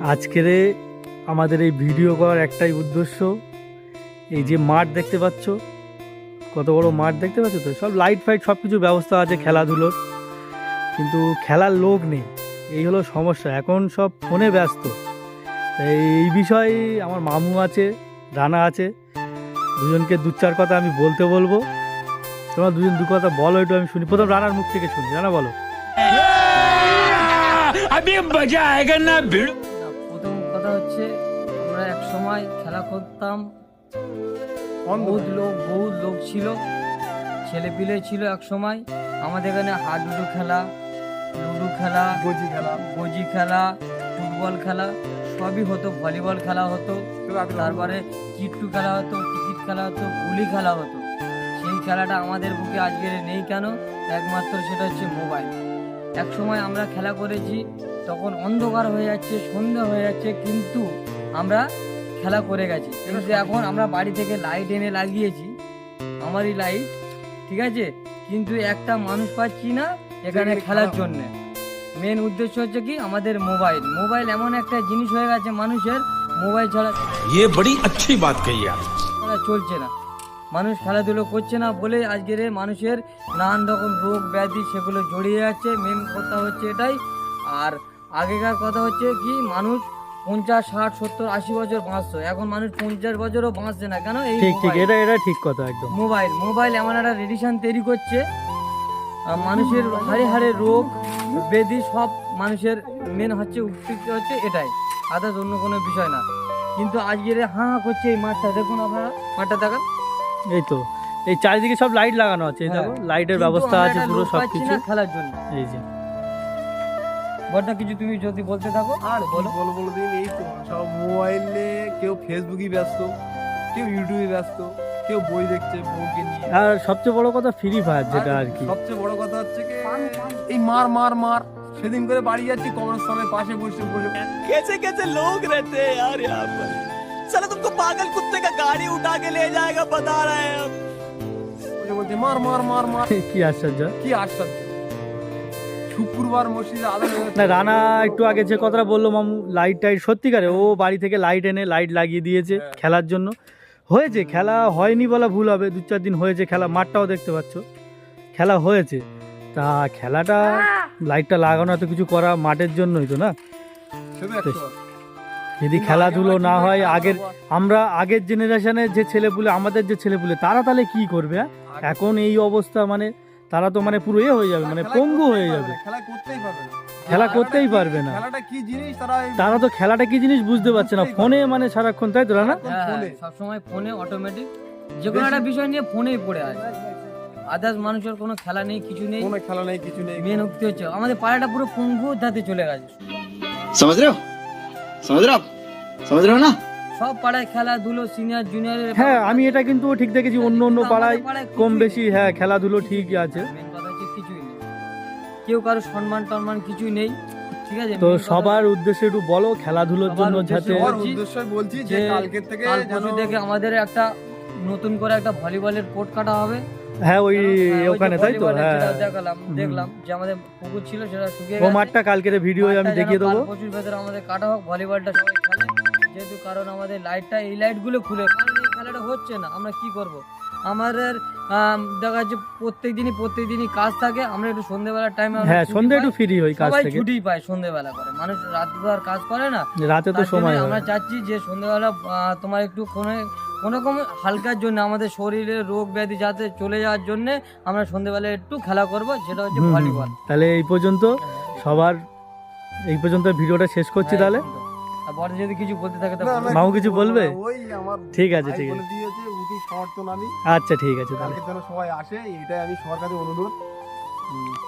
আজকের আমাদের এই ভিডিও করার একটাই উদ্দেশ্য, এই যে মাঠ দেখতে পাচ্ছ, কত বড় মাঠ দেখতে পাচ্ছ তো, সব লাইট ফাইট সব কিছু ব্যবস্থা আছে খেলাধুলোর, কিন্তু খেলার লোক নেই। এই হলো সমস্যা, এখন সব ফোনে ব্যস্ত। তাই এই বিষয়ে আমার মামু আছে, রানা আছে, দুজনকে দু চার কথা আমি বলবো। তোমরা দুজন দু কথা বলো, একটু আমি শুনি। প্রথম রানার মুখ থেকে শুনি। রানা বলো। প্রথম কথা হচ্ছে, আমরা এক সময় খেলা করতাম, বহুত লোক ছিল, ছেলেপিলে ছিল এক সময়। আমাদের এখানে হাডুডু খেলা, লুডু খেলা, গজি খেলা, ফুটবল খেলা সবই হতো, ভলিবল খেলা হতো, তারপরে কিট্টু খেলা হতো, ক্রিকেট খেলা হতো, গুলি খেলা হতো। সেই খেলাটা আমাদের বুকে আজকের নেই কেন? একমাত্র সেটা হচ্ছে মোবাইল। এক সময় আমরা খেলা করেছি, তখন অন্ধকার হয়ে যাচ্ছে, সন্ধ্যা হয়ে যাচ্ছে, কিন্তু আমরা খেলা করে গেছি। কিন্তু এখন আমরা বাড়ি থেকে লাইট এনে লাগিয়েছি, আমারই লাইট, ঠিক আছে, কিন্তু একটা মানুষ পাচ্ছি না এখানে খেলার জন্য। মেন উদ্দেশ্য হচ্ছে কি, আমাদের মোবাইল এমন একটা জিনিস হয়ে গেছে, মানুষের মোবাইল ছাড়া বড়ি अच्छी बात कही চলছে না। মানুষ খেলাধুলো করছে না বলে আজকের মানুষের নানান রকম রোগ ব্যাধি সেগুলো জড়িয়ে যাচ্ছে। মেন কথা হচ্ছে এটাই। আর আগেকার কথা হচ্ছে কি, মানুষ 50, 60, 70, 80 বছর বাঁচতো, এখন মানুষ 50 বছরও বাঁচছে না। কেন? এই ঠিক, এটা ঠিক কথা একদম। মোবাইল এমন একটা রেডিয়েশন তৈরি করছে, মানুষের হাড়ে হাড়ে রোগ ব্যাধি সব মানুষের মেন হচ্ছে উদ্ভিদ হচ্ছে এটাই, আদার্স অন্য কোনো বিষয় না। কিন্তু আজকের হাঁ করছে এই মাঠটা, দেখুন আপনারা মাঠটা দেখেন, এই তো এই চারিদিকে সব লাইট লাগানো আছে, এই দেখো লাইটের ব্যবস্থা আছে পুরো সবকিছু খেলার জন্য। এই যে বড়টা কিছু তুমি যদি বলতে থাকো আর বলো দিন। এই তো সব মোবাইলে, কেউ ফেসবুকে ব্যস্ত, কেউ ইউটিউবে ব্যস্ত, কেউ বই দেখছে বউকে নিয়ে। আর সবচেয়ে বড় কথা ফ্রি ফায়ার, যেটা আর কি সবচেয়ে বড় কথা হচ্ছে কি, এই মার সেদিন করে বাড়ি যাচ্ছি, কবরস্থানের পাশে বসে कैसे कैसे लोग रहते हैं यार यहाँ पर। साला तुमको पागल कुत्ते का गाड़ी उठा के ले जाएगा, बता रहे हैं हम। বলছে মার কি আশ্চর্য। কি আশ্চর্য। শুক্রবার মসজিদে আদান হয়ে না, রানা একটু আগে যে কথাটা বললো মামু, লাইট টাইট সত্যিকারে ও বাড়ি থেকে লাইট এনে লাইট লাগিয়ে দিয়েছে খেলার জন্য। হয়েছে, খেলা হয়নি বলা ভুল হবে, 2-4 দিন হয়েছে খেলা, মাঠটাও দেখতে পাচ্ছ, খেলা হয়েছে। তা খেলাটা লাইটটা লাগানো এত কিছু করা মাঠের জন্যই তো না। যদি খেলাধুলো না হয়, আগের জেনারেশনের যে ছেলেপুলে, আমাদের যে ছেলেপুলে, তারা তাহলে কি করবে? এখন এই অবস্থা, মানে তারা তো মানে পুরো হয়ে যাবে, মানে পঙ্গু হয়ে যাবে, খেলা করতেই পারবে না। তারা তো খেলাটা কি জিনিস বুঝতে পারছে না, ফোনে মানে সারাক্ষণ, তাই তো না? সবসময় ফোনে অটোমেটিক যে কোনো একটা বিষয় নিয়ে ফোনেই পড়ে আছে, আদার্স মানুষের কোনো খেলা নেই, কিছু নেই। মেন উক্তি হচ্ছে আমাদের পাড়াটা পুরো পঙ্গু ধাতে চলে গেছে। समझ रहे हो ना? সব পাড়ায় খেলাধুলো, সিনিয়র জুনিয়র। হ্যাঁ, আমি এটা কিন্তু ঠিক দেখেছি, অন্য পাড়ায় কম বেশি হ্যাঁ খেলাধুলো ঠিকই আছে। মেন কথা হচ্ছে কিছুই নেই, কেউ কারো সম্মান টম্মান কিছুই নেই, ঠিক আছে। তো সবার উদ্দেশ্যে একটু বলো খেলাধুলোর জন্য, যাতে বলছি যে কালকে থেকে আমাদের একটা নতুন করে একটা ভলিবলের কোর্ট কাটা হবে। হ্যাঁ, ওখানে, তাই তো? হ্যাঁ, দেখলাম যে আমাদের পুকুর ছিল, সেটা শুকিয়ে ও মাঠটা কালকের ভিডিও আমি দেখিয়ে দেবো। প্রচুর ভেতরে আমাদের কাটা হোক, ভলিবলটা সবাই খেলে, যেহেতু কারণ আমাদের এই লাইটগুলো খুলে, কারণ এই খেলাটা হচ্ছে না, আমরা কি করব? আমাদের দেখা যাচ্ছে প্রত্যেক দিনই কাজ থাকে, আমরা একটু সন্ধ্যেবেলার টাইমে, হ্যাঁ সন্ধ্যে একটু ফ্রি হই কাজ থেকে, ছুটি পায় সন্ধ্যেবেলা করে। মানুষ রাতে তো আর কাজ করে না, রাতে তো সময় হয়। আমরা চাচ্ছি যে সন্ধ্যেবেলা তোমার একটু কোনোরকম হালকার জন্য, আমাদের শরীরে রোগ ব্যাধি যাতে চলে যাওয়ার জন্য আমরা সন্ধ্যেবেলা একটু খেলা করব, সেটা হচ্ছে ভলিবল। তাহলে এই পর্যন্ত সবার, এই পর্যন্ত ভিডিওটা শেষ করছি। তাহলে বড় যদি কিছু বলতে থাকে মামু কিছু বলবে? ঠিক আছে, সমর্থন আমি। আচ্ছা ঠিক আছে, তাহলে সবাই আসে, এটাই আমি সবার কাছে অনুরোধ।